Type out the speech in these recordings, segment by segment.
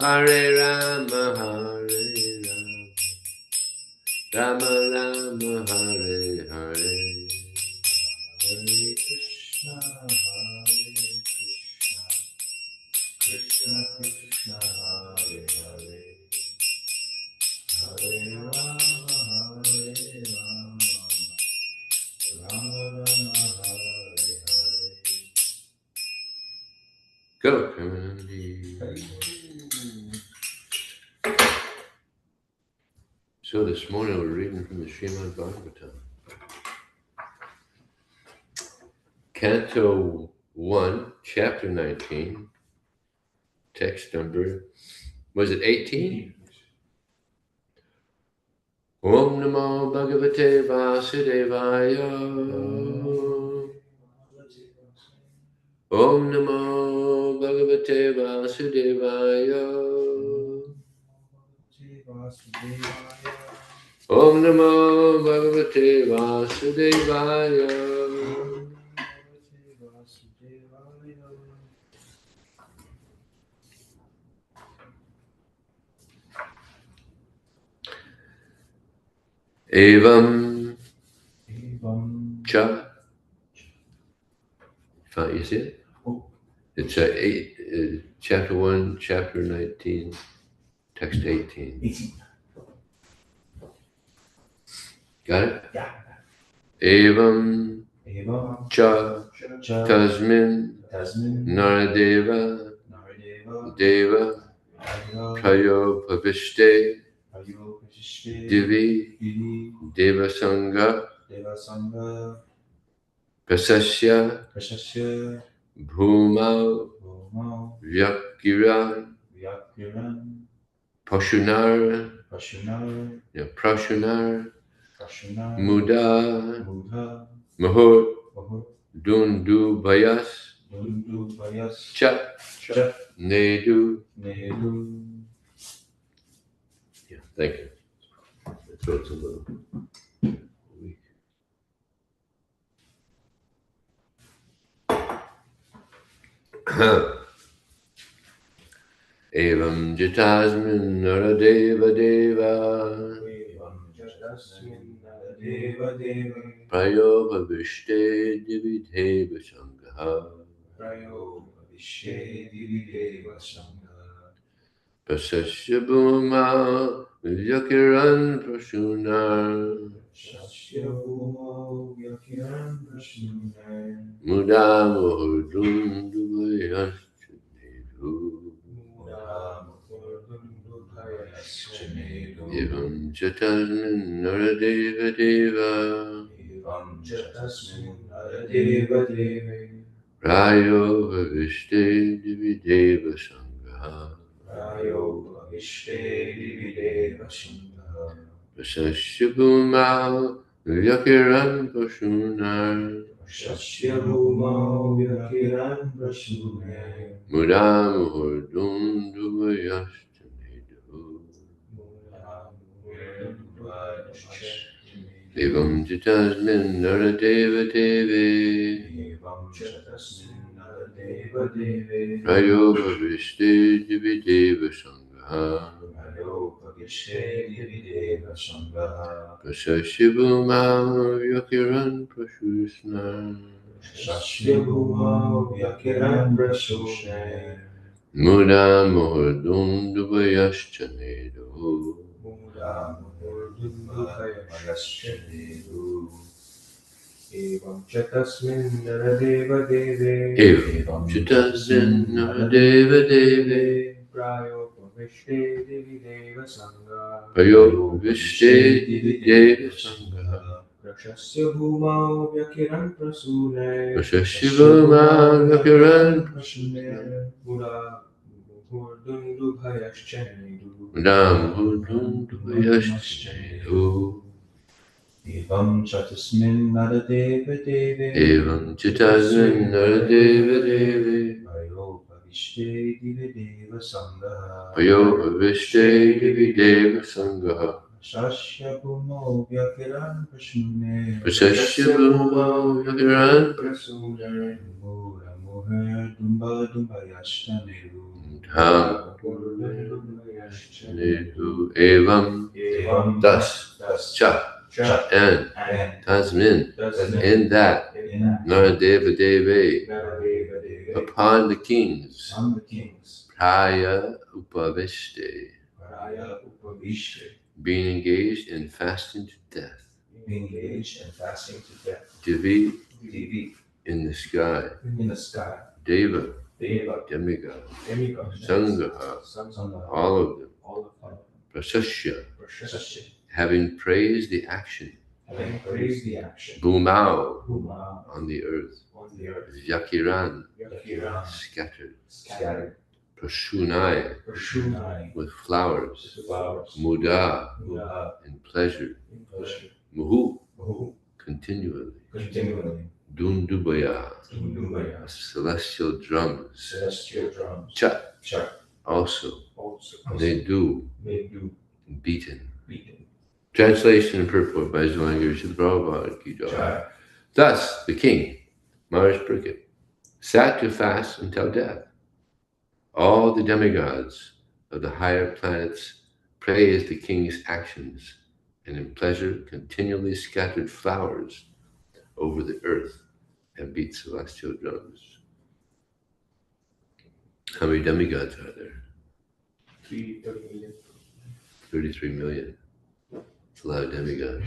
Hare Rama, Rama Rama, Hare Hare, Hare Krishna, Krishna Krishna, Hare Hare, Hare Rama, Rama Rama, Hare Hare. Go, Kamanandi. So this morning we're reading from the Srimad Bhagavatam. Canto 1, Chapter 19, text number, was it 18? Om Namo Bhagavate Vasudevaya. Om Namo Bhagavate Vasudevaya. Om Namo Bhagavate Vasudevaya. Evam cha. You see it? It's chapter 1, chapter 19, text 18. Got it? Yeah. Evam cha tasmin naradeva deva prayo bhavishte divi devasanga prasasya bhumau vyakiran pashunar muda mahur dundu bayas cha nedu. Yeah, thank you. That's why it's a little weak. Evam jitasmin naradeva deva prayo bhavishte dividheva sangha prasasya bhuma vyakiran prasunar mudam urdundu vayaschanedu. Evam chatasmin naradeva deva prayo bhavishte divideva sangha prasasya bhuma vyakiran prasunar mudam urdundu vayaschanedu. Evam jitasmin naradeva deve prayo bhavishte divideva sangha prasasya bhuma vyakiran prashusna mudam urdundu vayaschanedu. Evam chatasmin naradeva deve prayo bhavishte divideva sangha prashasya bhumau vyakiran prasune mura muhurdundu bhayaschanedu. Evam chatasmin naradeva deve prayo bhavishte divideva sangha prashasya bhumau vyakiran prasune mura Moher Dumba Dumba Yashtaneru. Dham Nehu Evam Evam Das Cha Cha and and Tasmin in that Naradeva Deve upon the kings on the kings. Praya Upavishte Paraya Upavishte. being engaged in fasting to death. Being engaged in fasting to death. Divi Divi. in the sky. In the sky. Deva Deva. demigod. Demigods. Sangaha Sangha. all of them. All of them. Prasasya Prashasya. having praised the action. Having praised the action. Bhumau Huma. on the earth. On the earth. Yakiran Yakiran. scattered. Scattered. Prashunai Prashunai. with flowers. Flowers. Muda Muda. in pleasure. In pleasure. Muhu Mahu. continually. Continually. Dundubaya Dundubaya. celestial drums. Celestial drums. Cha Cha. also Also. they do They do. beaten. Beaten. Translation and purport by Zhuangyi Srila Prabhupada Ki Jai. Jai. Thus the king, Maharaj Pariksit, sat to fast until death. All the demigods of the higher planets praised the king's actions, and in pleasure continually scattered flowers over the earth and beat celestial drums. How many demigods are there? 330 million. 33 million. It's a lot of demigods.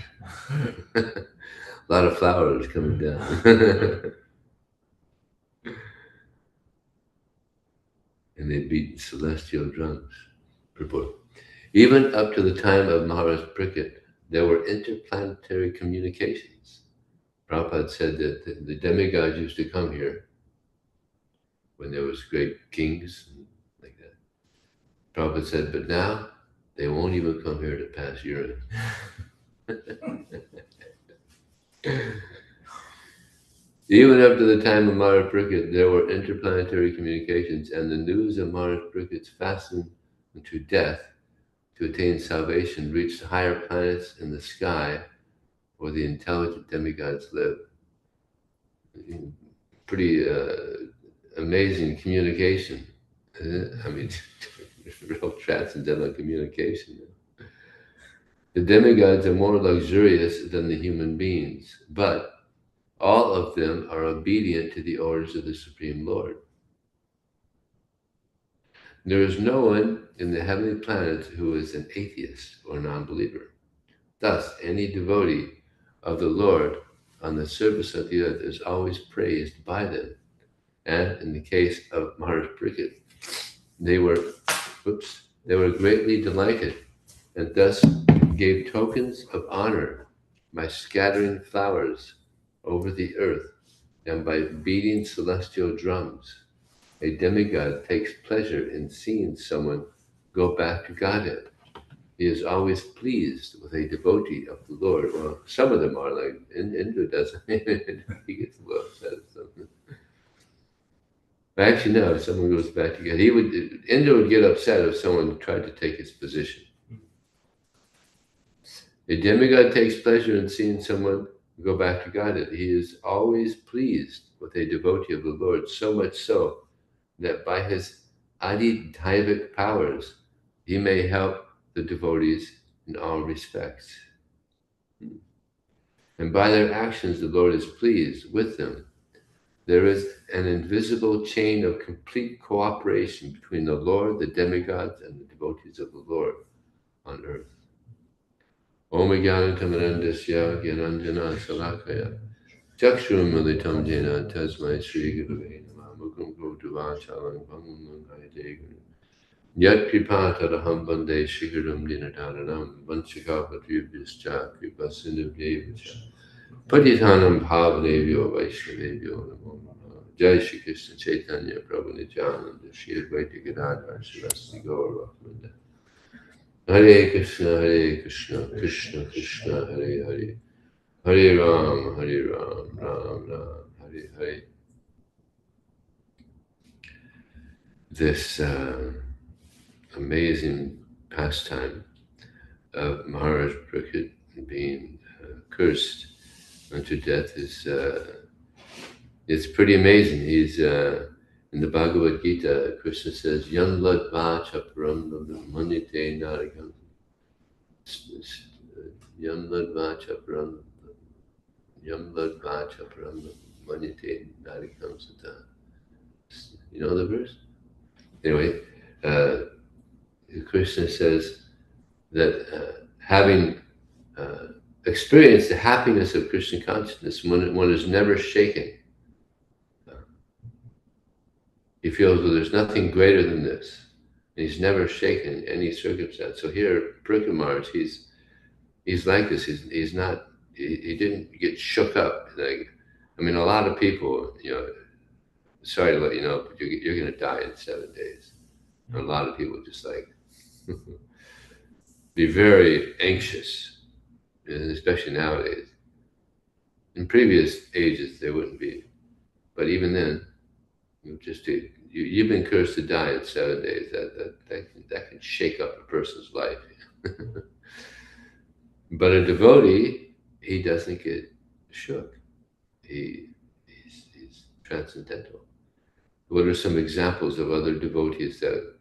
A lot of flowers coming down. And they beat celestial drums. Purport. Even up to the time of Maharaj Pariksit, there were interplanetary communications. Prabhupada said that the demigods used to come here when there was great kings and like that. Prabhupada said, but now they won't even come here to pass urine. Even up to the time of Maharaj Pariksit, there were interplanetary communications, and the news of Maharaj Parikit's fasting to death to attain salvation reached higher planets in the sky where the intelligent demigods live. Pretty amazing communication. I mean, real transcendental communication. The demigods are more luxurious than the human beings, but all of them are obedient to the orders of the Supreme Lord. There is no one in the heavenly planets who is an atheist or non-believer. Thus, any devotee of the Lord on the surface of the earth is always praised by them. And in the case of Maharaj Pariksit, they were greatly delighted and thus gave tokens of honor by scattering flowers over the earth and by beating celestial drums. A demigod takes pleasure in seeing someone go back to Godhead. He is always pleased with a devotee of the Lord. Well, some of them are, like Indra doesn't. He gets a little upset at something. Actually, no, if someone goes back to God, Indra would get upset if someone tried to take his position. A demigod takes pleasure in seeing someone go back to Godhead. He is always pleased with a devotee of the Lord, so much so that by his adidaivic powers, he may help the devotees in all respects. And by their actions, the Lord is pleased with them. There is an invisible chain of complete cooperation between the Lord, the demigods, and the devotees of the Lord on earth. Om Jnanatamandasya Gyananjana Salakaya Chakshur Militam Jena Tasmai Sri Gurave Namah Mukam Kotuvachalam Pangam Ayate Guru Yat Kripata Raham Bande Shigaram Dinadaranam Vanchikapatribhyascha Kripasindu Devacha Patitanam Bhavanevyo Vaishnavevyo Namo Namaha Jai Shri Krishna Chaitanya Prabhu Nityananda Shri Advaita Gadadhar Srivasti Gaur Bhaktivinoda Hare Krishna, Krishna Krishna, Hare Hare, Hare Ram, Ram Ram, Hare Hare. This amazing pastime of Maharaj Pariksit being cursed unto death is It's pretty amazing. He's in the Bhagavad Gita. Krishna says, "Yan ladva chaparam manite narigam." Yan ladva chaparam manite narigam sata. You know the verse? Anyway, uh, Krishna says that having experienced the happiness of Krishna consciousness, one is never shaken. He feels, well, there's nothing greater than this. And he's never shaken in any circumstance. So here, Prabhu, he's like this. He's not. He didn't get shook up. Like, I mean, a lot of people, sorry to let you know, but you're going to die in 7 days. And a lot of people just like be very anxious, and especially nowadays. In previous ages, they wouldn't be, but even then, you've been cursed to die in 7 days. That can shake up a person's life. But a devotee, he doesn't get shook. He's transcendental. What are some examples of other devotees that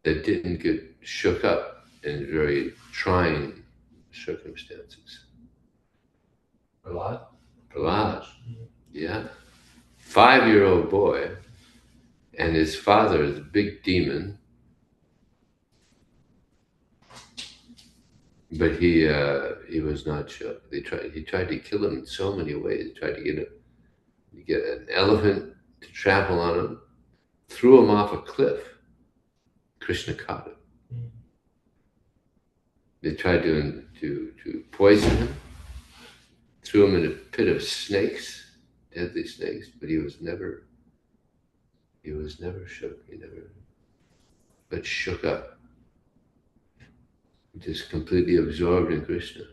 didn't get shook up in very trying circumstances? Prahlad, yeah. 5-year-old boy, and his father is a big demon, but he was not shook. He tried to kill him in so many ways. He tried to get an elephant to trample on him, threw him off a cliff. Krishna caught him. They tried to poison him, threw him in a pit of snakes, deadly snakes, but he was never shook. He never, but shook up. Just completely absorbed in Krishna.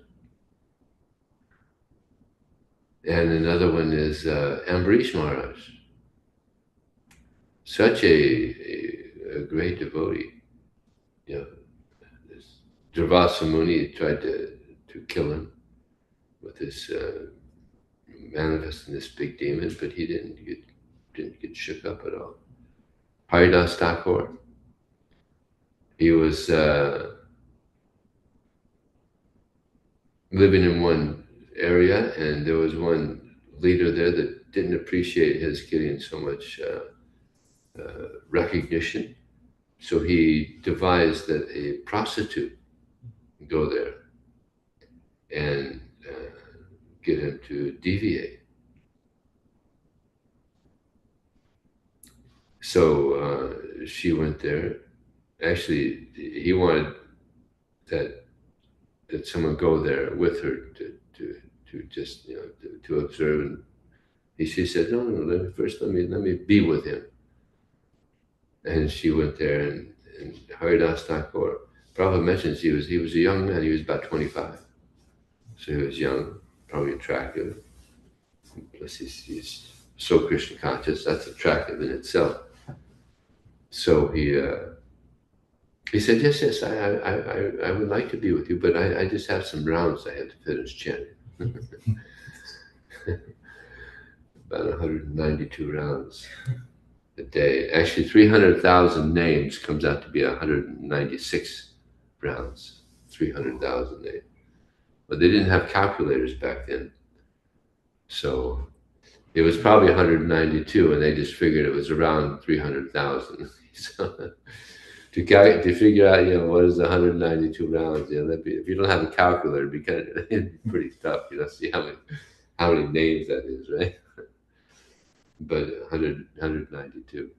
And another one is Ambarish Maharaj. Such a great devotee. This Durvasa Muni tried to kill him with this manifesting this big demon, but he didn't get shook up at all. Haridas Thakur, he was living in one area, and there was one leader there that didn't appreciate his getting so much recognition. So he devised that a prostitute go there and get him to deviate. So she went there. Actually, he wanted that someone go there with her to just to observe. And she said, no, let me be with him. And she went there, and Haridas Thakur, Prabhupada mentions he was a young man. He was about 25, so he was young, probably attractive. Plus, he's so Krishna conscious. That's attractive in itself. So he said, yes, I would like to be with you, but I just have some rounds I have to finish chanting. About 192 rounds a day. Actually, 300,000 names comes out to be 196 rounds. 300,000 names. But they didn't have calculators back then. So it was probably 192, and they just figured it was around 300,000. So to figure out, what is 192 rounds, if you don't have a calculator, it'd be pretty tough, see how many names that is, right? But 192,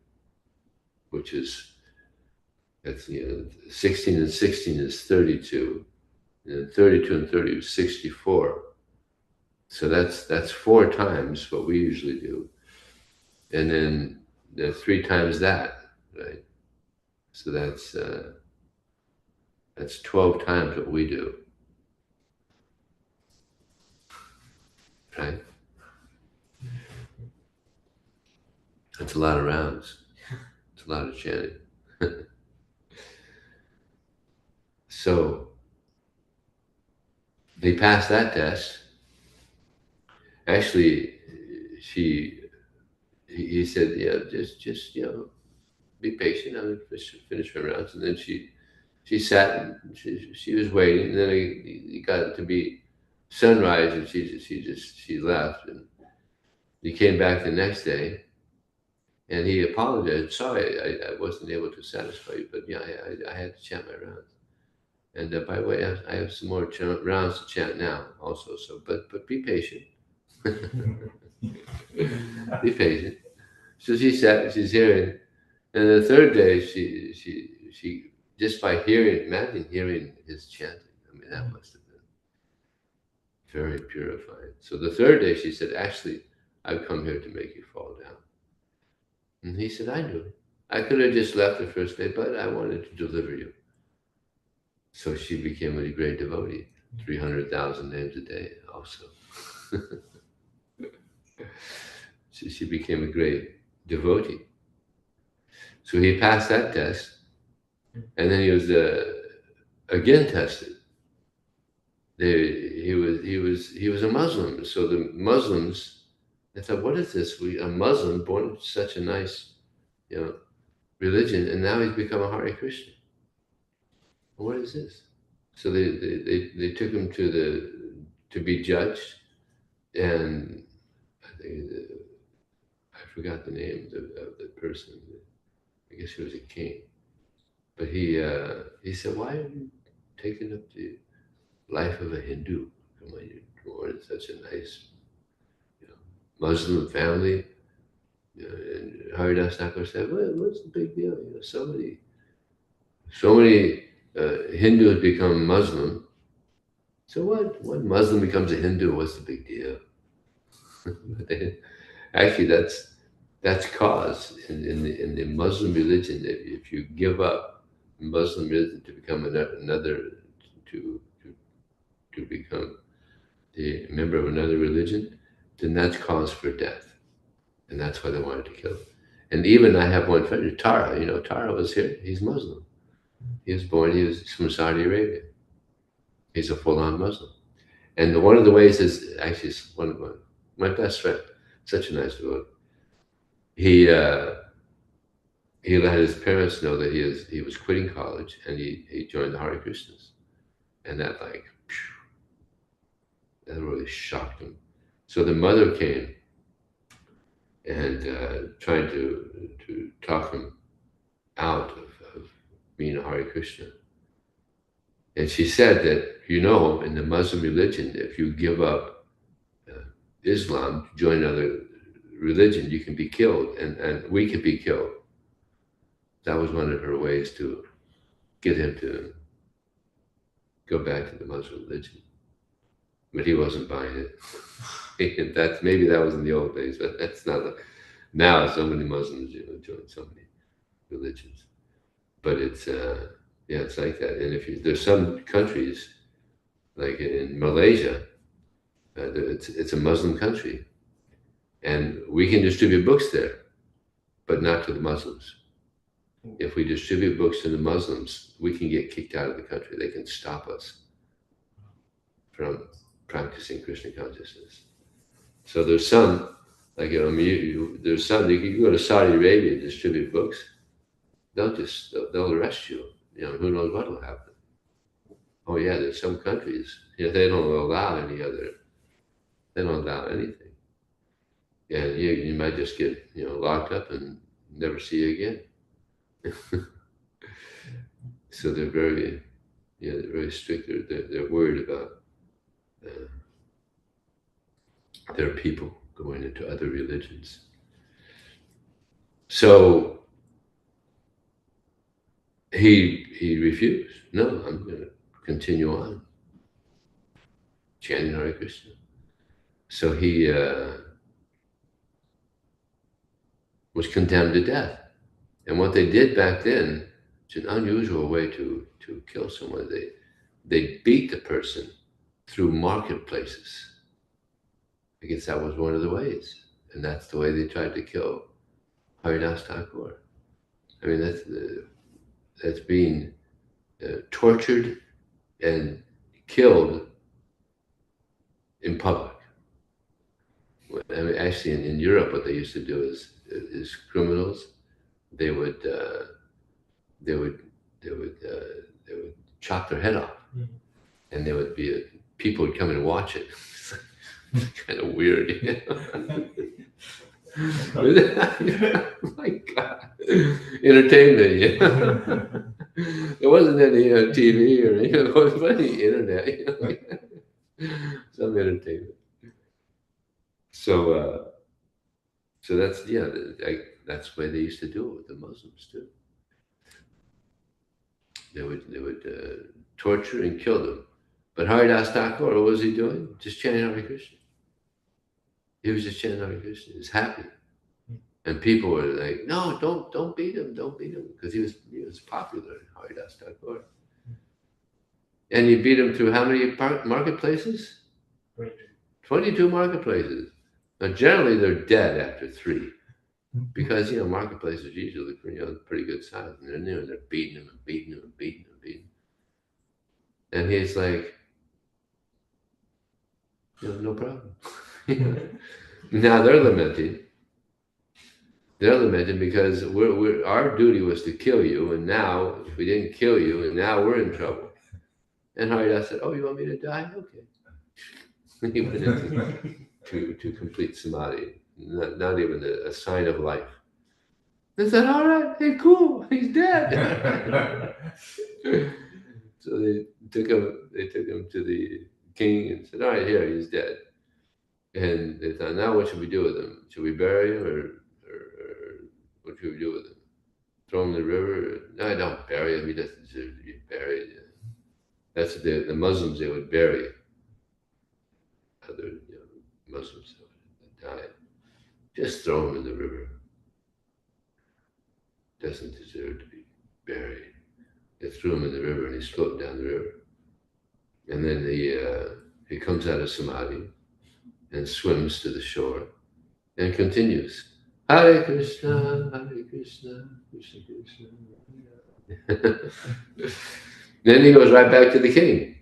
that's 16 and 16 is 32, and 32 and 30 is 64. So that's 4 times what we usually do, and then 3 times that, right? So that's 12 times what we do, right? That's a lot of rounds. It's a lot of chanting. So they passed that test, Actually, he said, yeah, just be patient. I'm gonna finish my rounds. And then she sat and she was waiting. And then it got to be sunrise, and she left. And he came back the next day, and he apologized. Sorry, I wasn't able to satisfy you, but yeah, I had to chant my rounds. And by the way, I have some more rounds to chant now also. So, but be patient. Be patient. So she sat. She's hearing. And the third day, she just by hearing, imagine hearing his chanting. I mean, that must have been very purifying. So the third day, she said, "Actually, I've come here to make you fall down." And he said, "I knew. I could have just left the first day, but I wanted to deliver you." So she became a great devotee. 300,000 names a day, also. So she became a great devotee. So he passed that test, and then he was again tested. He was a Muslim. So the Muslims, they thought, what is this? A Muslim born into such a nice, religion, and now he's become a Hare Krishna. What is this? So they took him to be judged, and I think I forgot the name of the person. I guess he was a king, but he said, "Why are you taking up the life of a Hindu? Come on, you're born in such a nice, Muslim family." And Haridas Thakur said, "What's the big deal? So many Hindus become Muslim. So what? When Muslim becomes a Hindu, what's the big deal?" Actually, that's cause in the Muslim religion. If you give up Muslim religion to become another to become a member of another religion, then that's cause for death. And that's why they wanted to kill him. And even I have one friend, Tara. Tara was here. He's Muslim. He was from Saudi Arabia. He's a full-on Muslim. And one of the ways is actually one of my best friend, such a nice dude. He let his parents know that he was quitting college, and he joined the Hare Krishnas. And that that really shocked him. So the mother came and trying to talk him out of being a Hare Krishna. And she said that, in the Muslim religion, if you give up Islam to join another religion, you can be killed, and we can be killed. That was one of her ways to get him to go back to the Muslim religion. But he wasn't buying it. Maybe that was in the old days, but that's not. Now so many Muslims join so many religions. But it's it's like that. And there's some countries, like in Malaysia, it's a Muslim country, and we can distribute books there, but not to the Muslims. If we distribute books to the Muslims, we can get kicked out of the country. They can stop us from practicing Krishna consciousness. So there's some, like there's some. You can go to Saudi Arabia and distribute books. They'll arrest you. Who knows what will happen? Oh yeah, there's some countries. They don't allow They don't allow anything. And you might just get locked up and never see you again. So they're they're very strict. They're worried about their people going into other religions. So he refused. No, I'm going to continue on chanting Hare Krishna. So he was condemned to death. And what they did back then, it's an unusual way to kill someone. They beat the person through marketplaces. I guess that was one of the ways. And that's the way they tried to kill Haridas Thakur. I mean, that's being tortured and killed in public. I mean, actually, in Europe, what they used to do is criminals. They would they would they would they would chop their head off, and there would be people would come and watch it. It's kind of weird. You know? My God, entertainment. You know? There wasn't any TV or anything. It wasn't any internet. You know? Some entertainment. So, so that's that's the way they used to do it with the Muslims too. They would torture and kill them. But Haridas Thakur, what was he doing? Just chanting Hare Krishna. He was just chanting Hare Krishna. He was happy. And people were like, no, don't beat him, don't beat him. Because he was popular in Haridas Thakur. And you beat him through how many marketplaces? 22 marketplaces. Now generally they're dead after 3. Because marketplaces usually pretty good size. And they're new and they're beating him and beating him and beating him and beating him. And he's like, no problem. Now they're lamenting. They're lamenting because our duty was to kill you, and now we didn't kill you, and now we're in trouble. And Haridas said, "Oh, you want me to die? Okay." He went into to complete samadhi, not even a sign of life. They said, "All right, hey, cool, he's dead." So they took him to the king and said, "All right, here, he's dead." And they thought, now what should we do with him? Should we bury him, or what should we do with him? Throw him in the river? No, don't bury him. He doesn't deserve to be buried. That's the Muslims, they would bury other Muslims that died. Just throw him in the river. Doesn't deserve to be buried. They threw him in the river and he's floating down the river. And then he comes out of samadhi and swims to the shore and continues. Hare Krishna, Krishna Krishna. Then he goes right back to the king.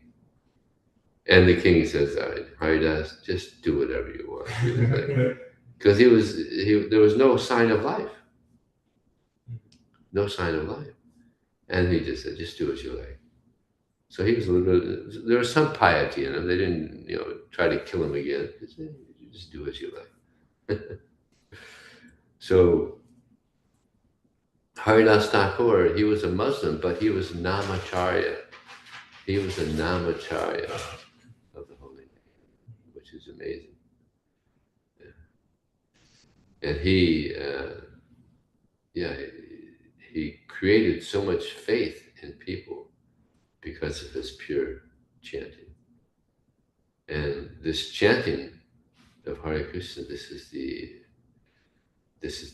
And the king says, all right, Haridas, just do whatever you want. Because there was no sign of life. No sign of life. And he just said, just do as you like. So he was a little bit, there was some piety in him. They didn't, try to kill him again. Just do as you like. So Haridas Thakur, he was a Muslim, but he was Namacharya. He was a Namacharya of the Holy Name, which is amazing. And he created so much faith in people because of his pure chanting. And this chanting of Hare Krishna, this is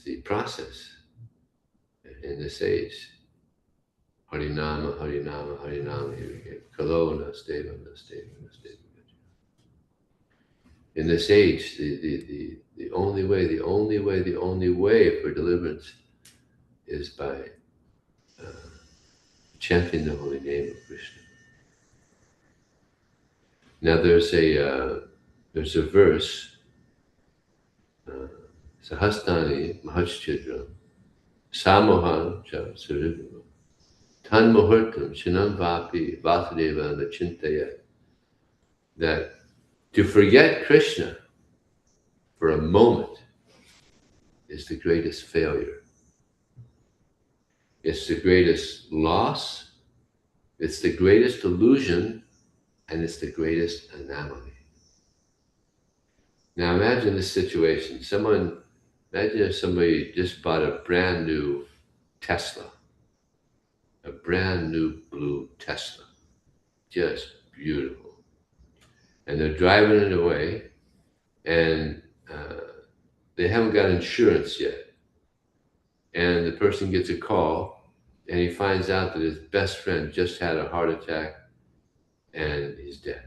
the process in this age. Harinama, Harinama, Harinama, Kalona, Steva, Steva, Steva. In this age, the only way for deliverance is by chanting the holy name of Krishna. Now there's a verse, Sahastani Mahaschidram, Samohan Cha Sarivima, Tan Muhurtam Chinam Vapi Vasudeva Nachintaya, that to forget Krishna for a moment is the greatest failure. It's the greatest loss, it's the greatest illusion, and it's the greatest anomaly. Now imagine this situation. Imagine if somebody just bought a brand new Tesla, a brand new blue Tesla, just beautiful. And they're driving it away, and they haven't got insurance yet. And the person gets a call, and he finds out that his best friend just had a heart attack, and he's dead.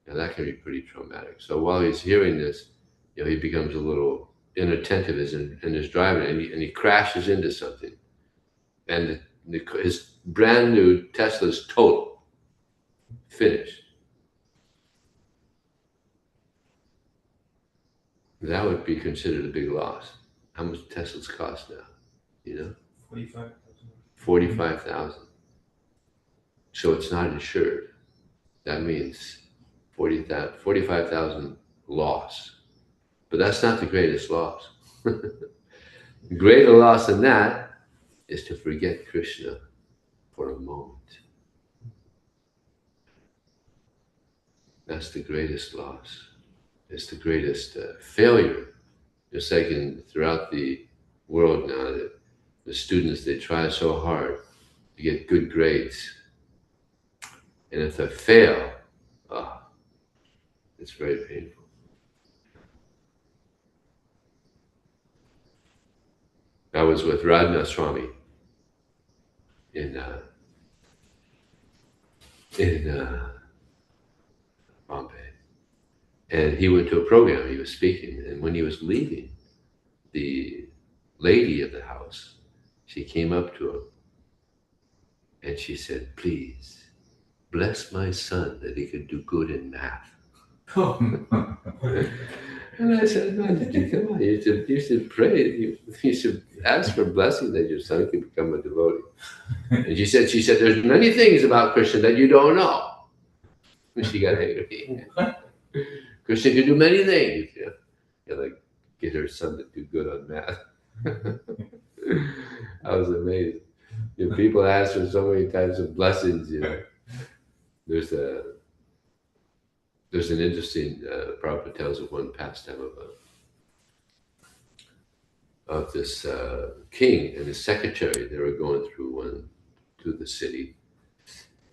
Now that can be pretty traumatic. So while he's hearing this, he becomes a little inattentive in his driving, and he crashes into something. And his brand new Tesla's total, finished. that would be considered a big loss. How much Teslas cost now? You know, 45,000. 45,000. So it's not insured. That means 45,000 loss. But that's not the greatest loss. Greater loss than that is to forget Krishna for a moment. That's the greatest loss. It's the greatest failure. Just like throughout the world now, the students, they try so hard to get good grades. And if they fail, it's very painful. I was with Radha Swami in Bombay. And he went to a program, he was speaking, and when he was leaving, the lady of the house, she came up to him and she said, "Please, bless my son that he could do good in math." And I said, "Manji, come on, you should pray, you should ask for blessing that your son can become a devotee." And she said, "There's many things about Krishna that you don't know." And she got angry. Krishna can do many things. Like get her son to do good on math. I was amazed. People ask for so many types of blessings. There's an interesting Prabhupada tells of one pastime of this king and his secretary. They were going through the city,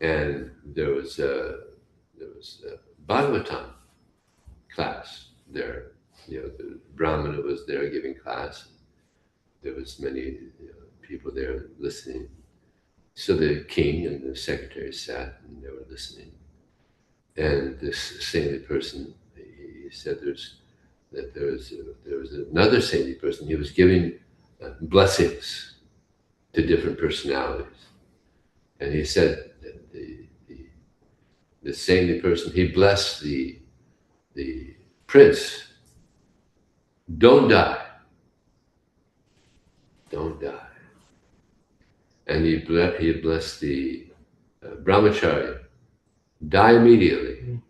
and there was Bhagavatam class there. The Brahmana was there giving class. There was many people there listening. So the king and the secretary sat and they were listening. And this saintly person, he said there was another saintly person. He was giving blessings to different personalities. And he said that the saintly person, he blessed the prince, "Don't die. Don't die." And he blessed the brahmachari, "Die immediately."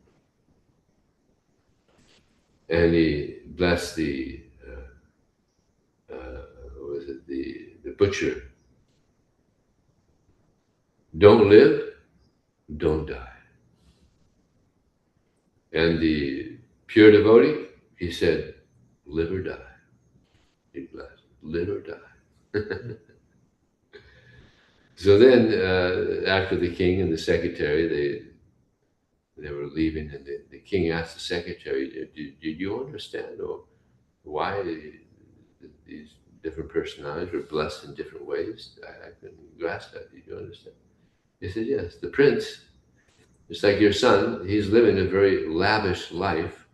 And he blessed the butcher, "Don't live, don't die." And the pure devotee, he said, "Live or die." He blessed, "Live or die." So then, after the king and the secretary, they were leaving, and the king asked the secretary, did you understand why these different personalities were blessed in different ways? I couldn't grasp that. Did you understand? He said, "Yes, the prince, just like your son, he's living a very lavish life,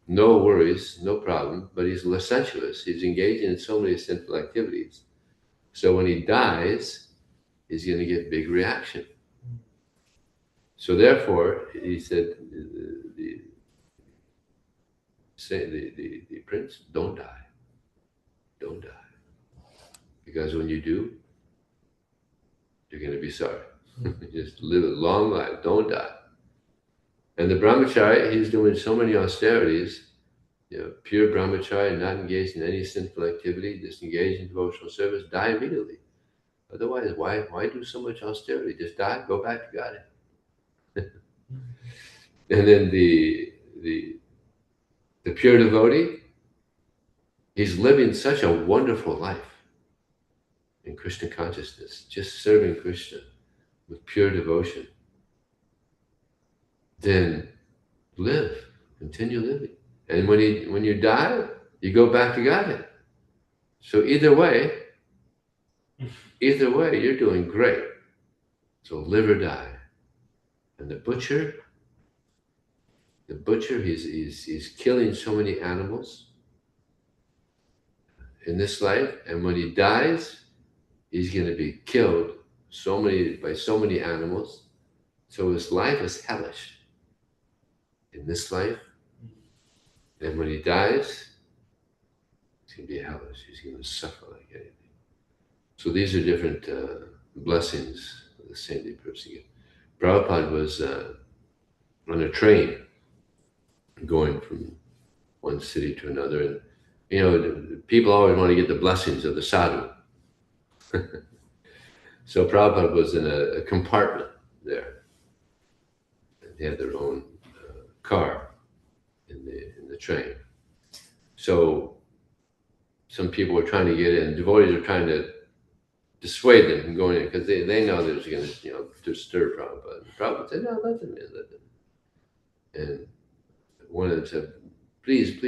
no worries, no problem, but he's licentious. He's engaged in so many sinful activities. So when he dies, he's going to get big reaction. So therefore," he said, the prince, "Don't die. Don't die. Because when you do, you're going to be sorry. Just live a long life. Don't die." And the brahmachari, he's doing so many austerities, pure brahmachari, not engaged in any sinful activity, just engaged in devotional service, die immediately. Otherwise, why do so much austerity? Just die, go back to God. And then the pure devotee, he's living such a wonderful life in Krishna consciousness, just serving Krishna with pure devotion. Then live, continue living. And when you die, you go back to Godhead. So either way, you're doing great. So live or die. And the butcher, he's killing so many animals in this life, and when he dies, he's going to be killed by so many animals. So his life is hellish in this life, and when he dies, going to be hellish. He's going to suffer like anything. So these are different blessings the saintly person gets. Prabhupada was on a train going from one city to another, and you know, people always want to get the blessings of the sadhu. So Prabhupada was in a compartment there. They had their own car in the train. So some people were trying to get in. Devotees are trying to dissuade them from going in because they know there's going to, you know, disturb Prabhupada. Prabhupada said, no, let them in, let them in. And one of them said, please,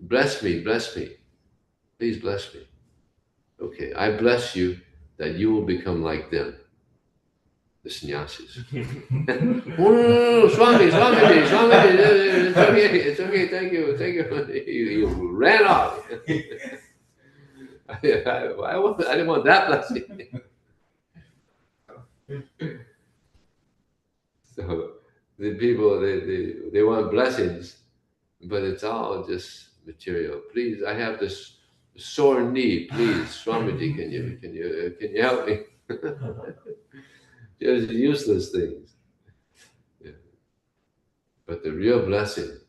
bless me, please bless me. Okay, I bless you that you will become like them, the sannyasis. Oh, Swami, it's okay, thank you. You ran off. I didn't want that blessing. So the people, they want blessings, but it's all just material. Please, I have this sore knee. Please, Swamiji, can you help me? Just useless things. Yeah. But the real blessing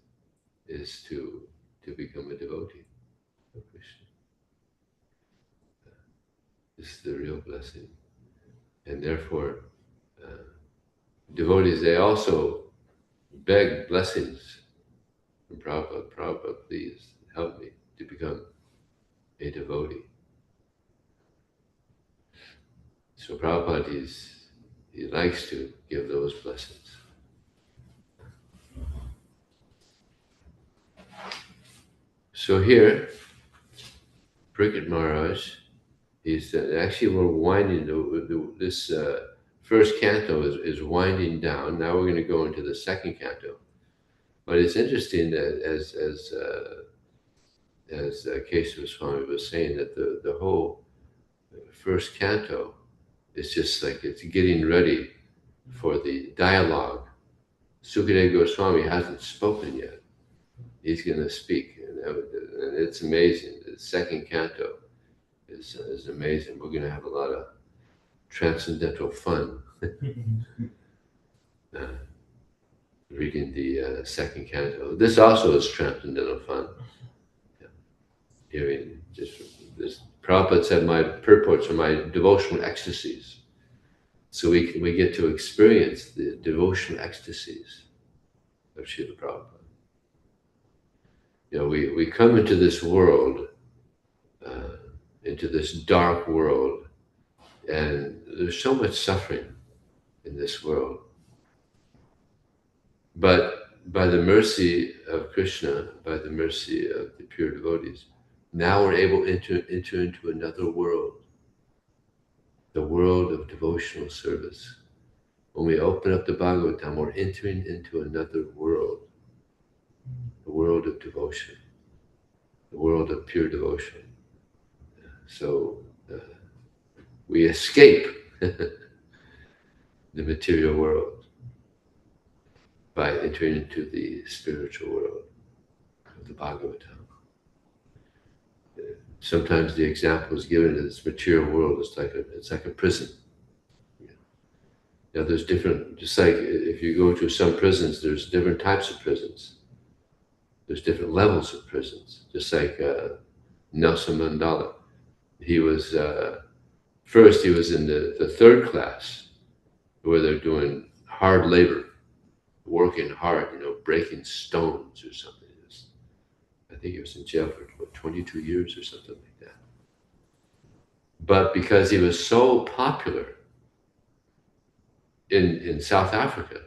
is to become a devotee of Krishna. This is the real blessing. And therefore, devotees, they also beg blessings from Prabhupada. Prabhupada, please help me to become a devotee. So Prabhupada, he likes to give those blessings. So here, Parikshit Maharaj, he's actually we're winding, this first canto is winding down. Now we're going to go into the second canto. But it's interesting that as Kesava Swami was saying, that the whole first canto is just like it's getting ready for the dialogue. Sukadeva Goswami hasn't spoken yet. He's going to speak, and it's amazing. The second canto is amazing. We're going to have a lot of transcendental fun reading the second canto. This also is transcendental fun. Yeah. Hearing just this, Prabhupada said, my purports are my devotional ecstasies. So we get to experience the devotional ecstasies of Srila Prabhupada. You know, we come into this world, into this dark world, and there's so much suffering in this world. But by the mercy of Krishna, by the mercy of the pure devotees, now we're able to enter into another world, the world of devotional service. When we open up the Bhagavatam, we're entering into another world, the world of devotion, the world of pure devotion. So we escape the material world by entering into the spiritual world of the Bhagavatam. Sometimes the example is given that this material world is like a prison. Now there's different, just like if you go to some prisons, there's different types of prisons. There's different levels of prisons. Just like Nelson Mandela, he was first he was in the third class, where they're doing hard labor, working hard, breaking stones or something. I think he was in jail for 22 years or something like that. But because he was so popular in South Africa,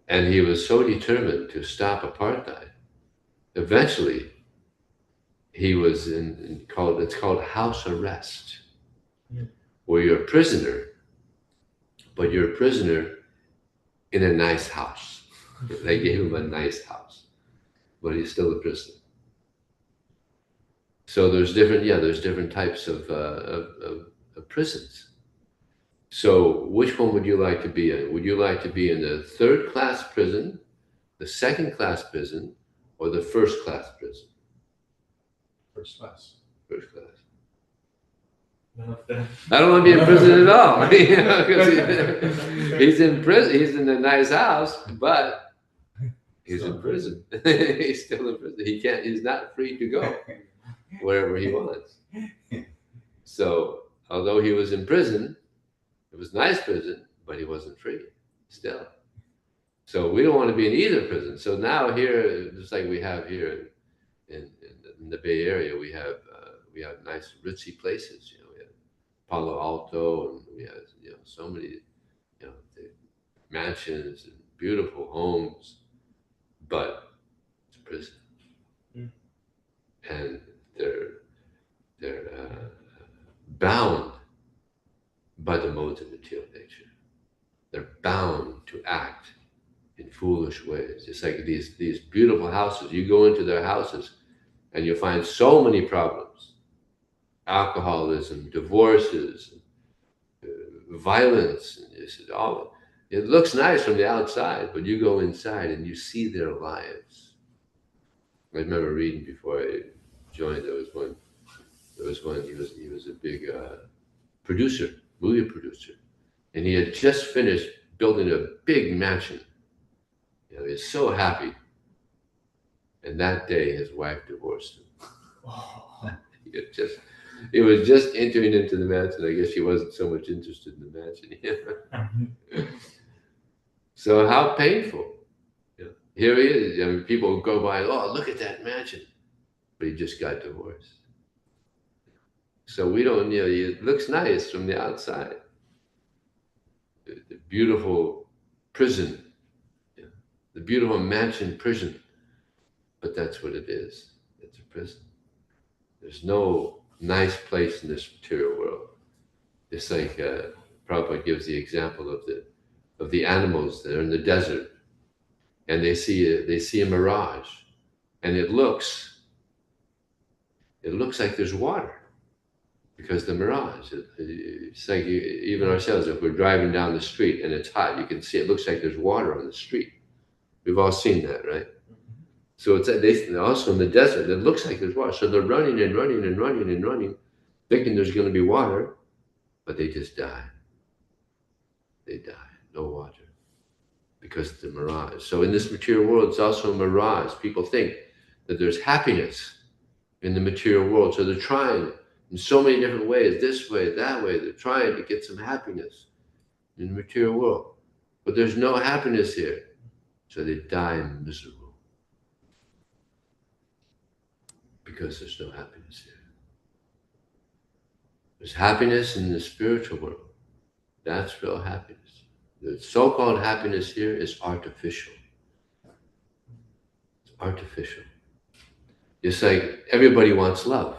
and he was so determined to stop apartheid, eventually he was it's called house arrest, where you're a prisoner, but you're a prisoner in a nice house. They gave him a nice house, but he's still a prisoner. So there's different types of prisons. So which one would you like to be in? Would you like to be in the third class prison, the second class prison, or the first class prison? First class. First class. None of that. I don't want to be in prison at all. You know, 'cause he's in prison. He's in a nice house, but he's in prison. He's still in prison. He can't. He's not free to go wherever he wants. So, although he was in prison, it was a nice prison, but he wasn't free still. So we don't want to be in either prison. So now here, just like we have here in the Bay Area, we have nice ritzy places. You know, we have Palo Alto, and we have so many the mansions and beautiful homes, but it's prison, and they're bound by the modes of material nature. They're bound to act in foolish ways. It's like these beautiful houses. You go into their houses and you find so many problems: alcoholism, divorces, violence. It looks nice from the outside, but you go inside and you see their lives. I remember reading before I joined. There was one. He was a big producer, movie producer, and he had just finished building a big mansion. He was so happy. And that day, his wife divorced him. Oh. He was just entering into the mansion. I guess she wasn't so much interested in the mansion. So how painful. Here he is. People go by, oh, look at that mansion. But he just got divorced. So we don't, it looks nice from the outside. The beautiful prison, the beautiful mansion prison. But that's what it is. It's a prison. There's no nice place in this material world. It's like Prabhupada gives the example of the animals that are in the desert, and they see a mirage, and it looks like there's water, because the mirage. It's like even ourselves, if we're driving down the street and it's hot, you can see it looks like there's water on the street. We've all seen that, right? So they also in the desert, it looks like there's water. So they're running and running and running and running, thinking there's going to be water, but they just die. They die, no water, because it's the mirage. So in this material world, it's also a mirage. People think that there's happiness in the material world. So they're trying in so many different ways, this way, that way. They're trying to get some happiness in the material world. But there's no happiness here. So they die miserable. Because there's no happiness here. There's happiness in the spiritual world. That's real happiness. The so-called happiness here is artificial. It's artificial. It's like everybody wants love,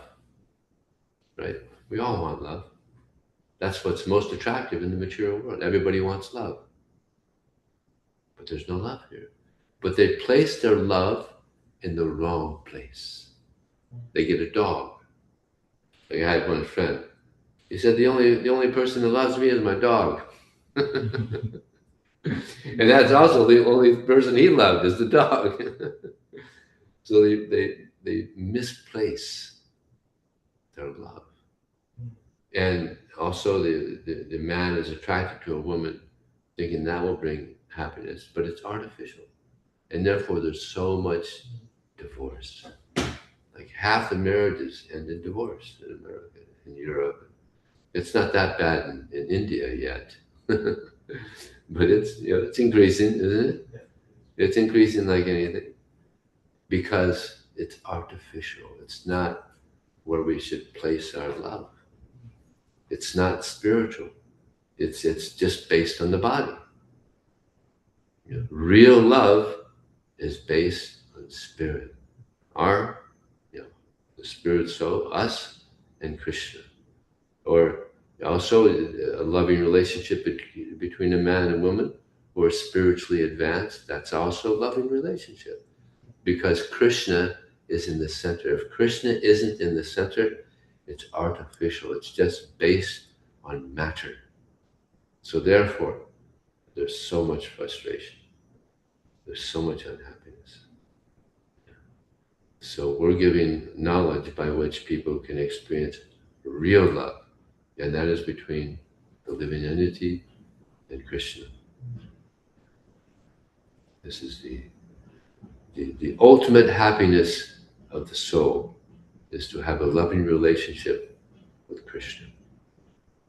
right? We all want love. That's what's most attractive in the material world. Everybody wants love. But there's no love here. But they place their love in the wrong place. They get a dog. Like I had one friend. He said, the only person that loves me is my dog. And that's also the only person he loved is the dog. So they misplace their love. And also the man is attracted to a woman thinking that will bring happiness, but it's artificial. And therefore there's so much divorce. Like half the marriages end in divorce in America, in Europe. It's not that bad in India yet. But it's increasing, isn't it? Yeah. It's increasing like anything. Because it's artificial. It's not where we should place our love. It's not spiritual. It's just based on the body. Real love is based on spirit. The spirit soul, us and Krishna. Or also a loving relationship between a man and woman who are spiritually advanced. That's also a loving relationship. Because Krishna is in the center. If Krishna isn't in the center, it's artificial. It's just based on matter. So therefore, there's so much frustration. There's so much unhappiness. So we're giving knowledge by which people can experience real love, and that is between the living entity and Krishna. This is the ultimate happiness of the soul, is to have a loving relationship with Krishna.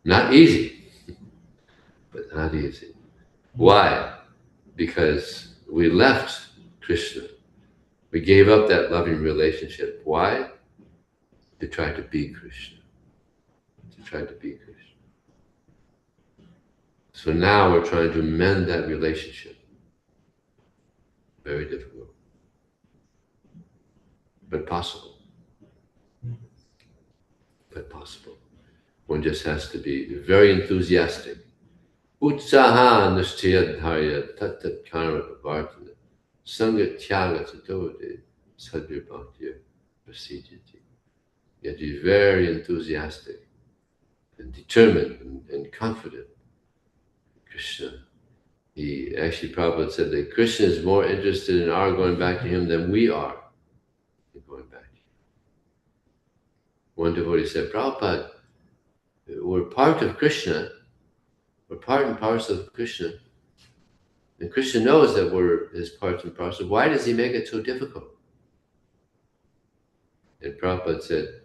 Not easy, but not easy. Why? Because we left Krishna. We gave up that loving relationship. Why? To try to be Krishna. To try to be Krishna. So now we're trying to mend that relationship. Very difficult, but possible. But possible. One just has to be very enthusiastic. Utsaha nishtayadharya tatat karma vartana sangha tyaga satode sadvibhaktya prasijati. You have to be very enthusiastic and determined and confident. Krishna. Prabhupada said that Krishna is more interested in our going back to him than we are in going back to him. One devotee said, Prabhupada, we're part of Krishna, we're part and parcel of Krishna, and Krishna knows that we're his part and parcel. Why does he make it so difficult? And Prabhupada said,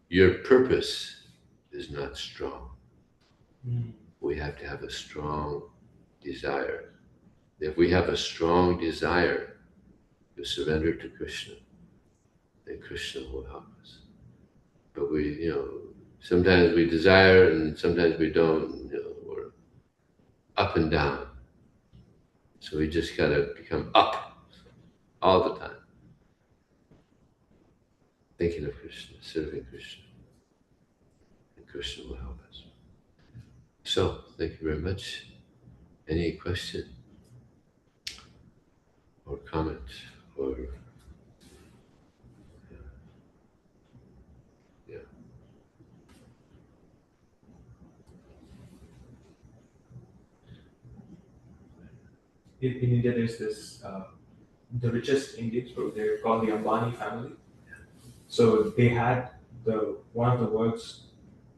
your purpose is not strong. We have to have a strong desire. If we have a strong desire to surrender to Krishna, then Krishna will help us. But we, sometimes we desire and sometimes we don't, we're up and down. So we just gotta become up all the time. Thinking of Krishna, serving Krishna. And Krishna will help us. So, thank you very much. Any question or comment or yeah. In India, there's this the richest Indians, they're called the Ambani family. So they had one of the world's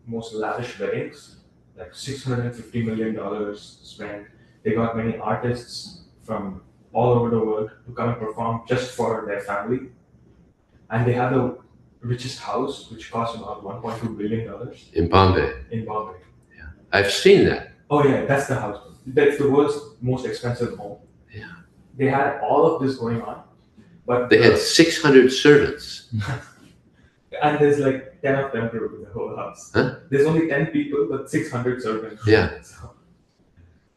most lavish weddings, like $650 million spent. They got many artists from all over the world to come and perform just for their family. And they have the richest house, which costs about $1.2 billion In Bombay. in Bombay. Yeah. I've seen that. Oh yeah, that's the house. That's the world's most expensive home. Yeah. They had all of this going on, but They had 600 servants. and there's like 10 of them in the whole house. Huh? There's only 10 people, but 600 servants. Yeah.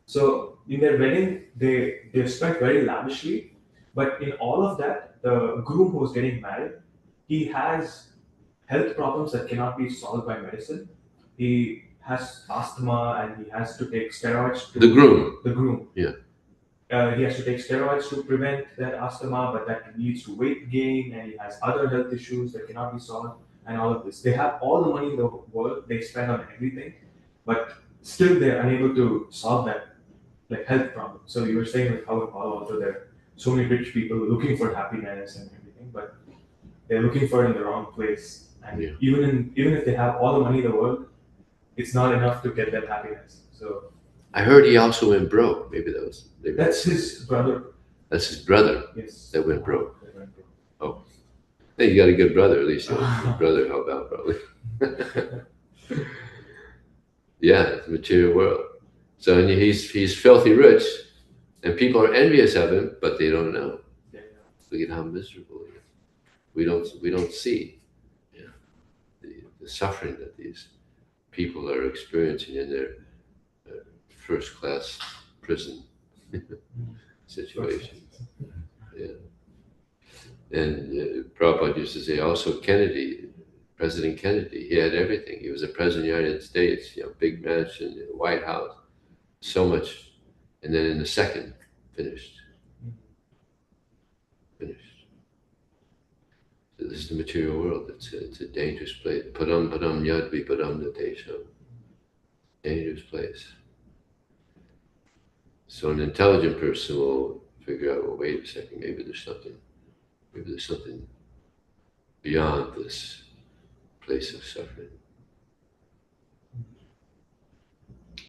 So in their wedding, they spent very lavishly, but in all of that, the groom who's getting married, he has health problems that cannot be solved by medicine. He has asthma and he has to take steroids. The groom. The groom. Yeah. He has to take steroids to prevent that asthma, but that leads to weight gain, and he has other health issues that cannot be solved, and all of this. They have all the money in the world, they spend on everything, but still they're unable to solve that health problem. So you were saying how in Palo Alto there are so many rich people looking for happiness and everything, but they're looking for it in the wrong place. And Yeah. even if they have all the money in the world, it's not enough to get that happiness. So I heard he also went broke. that's his brother. That's his brother. Yes. That went broke. Oh. Hey, you got a good brother, at least. Your brother helped out, probably. Yeah, it's the material world. So and he's filthy rich, and people are envious of him, but they don't know. Yeah. Look at how miserable he is. We don't see the suffering that these people are experiencing in their first-class prison situation. Yeah. And Prabhupada used to say also President Kennedy, he had everything. He was the President of the United States, big mansion, White House, so much. And then in a second, finished. So this is the material world. It's a dangerous place. Padam yadvi padam natesham. Dangerous place. So an intelligent person will figure out, well, wait a second, maybe there's something Maybe there's something beyond this place of suffering.